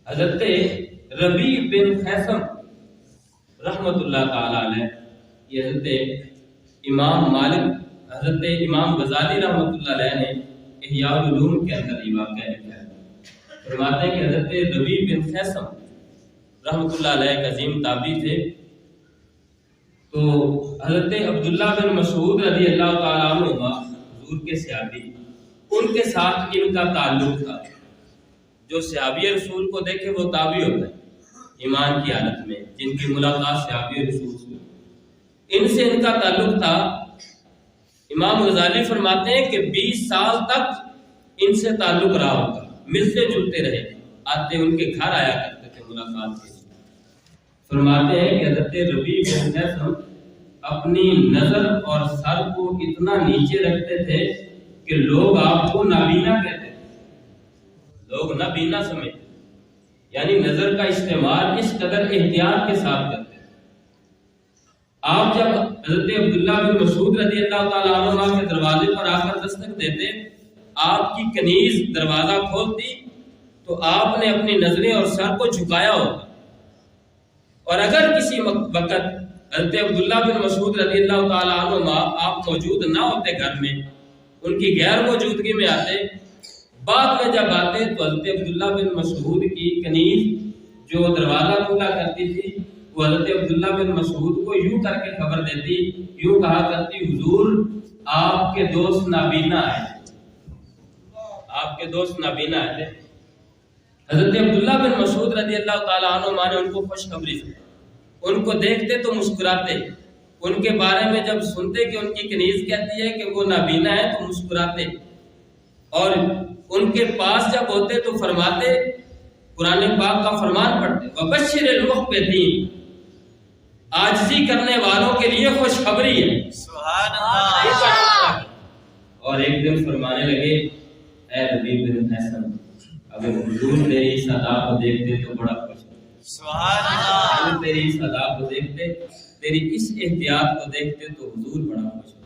حضرت ربیع بن خیثم رحمت اللہ تعالی علیہ، یہ حضرت امام مالک، حضرت امام غزالی رحمت اللہ علیہ نے احیاء العلوم کے اندر یہ واقعہ لکھا ہے۔ فرماتے ہیں کہ حضرت ربیع بن خیثم رحمت اللہ علیہ ایک عظیم تابعی تھے، تو حضرت عبداللہ بن مسعود رضی اللہ تعالیٰ عنہ حضور کے صحابی، ان کے ساتھ ان کا تعلق تھا۔ جو صحابی رسول کو دیکھے وہ تابعی ہوتا ہے ایمان کی حالت میں، جن کی ملاقات صحابی رسول سے، ان سے ان کا تعلق تھا۔ امام غزالی فرماتے ہیں کہ 20 سال تک ان سے تعلق رہا ہوگا، ملتے جلتے رہے، آتے ان کے گھر آیا کرتے تھے ملاقات کے لیے۔ فرماتے ہیں کہ حضرت ربیع بن خیثم اپنی نظر اور سر کو اتنا نیچے رکھتے تھے کہ لوگ آپ کو نابینا کہتے تھے، لوگ نابینا سمجھتے، یعنی نظر کا استعمال اس قدر احتیاط کے ساتھ کرتے تھے۔ آپ جب حضرت عبداللہ بن مسعود رضی اللہ تعالیٰ عنہ کے دروازے پر آ کر دستک دیتے، آپ کی کنیز دروازہ کھولتی تو آپ نے اپنی نظریں اور سر کو جھکایا ہوتا، اور اگر کسی وقت حضرت عبداللہ بن مسعود رضی اللہ تعالیٰ عنہ آپ موجود نہ ہوتے گھر میں، ان کی غیر موجودگی میں آتے، بعد میں جب آتے تو حضرت عبداللہ بن مسعود کی کنیز جو دروازہ کھلا کرتی تھی، وہ حضرت عبداللہ بن مسعود کو یوں کر کے خبر دیتی، یوں کہا کرتی، حضور آپ کے دوست نابینا آئے، آپ کے دوست نابینا آئے۔ حضرت عبداللہ بن مسعود رضی اللہ تعالیٰ عنہ نے ان کو خوشخبری دی، ان کو دیکھتے تو مسکراتے، ان کے بارے میں جب سنتے کہ ان کی کنیز کہتی ہے کہ وہ نابینا ہے تو مسکراتے، اور ان کے پاس جب ہوتے تو فرماتے، قرآن پاک کا فرمان پڑھتے، وَبَشِّرِ الْمُخْبِتِينَ، عاجزی کرنے والوں کے لیے خوشخبری ہے، سبحان اللہ۔ اور ایک دن فرمانے لگے، اے ربیع بن خیثم، اگر حضور تیری اس ادا کو دیکھتے تو بڑا خوش ہوتے، سبحان اللہ، تیری اس ادا کو دیکھتے، تیری اس احتیاط کو دیکھتے تو حضور بڑا خوش ہوتے۔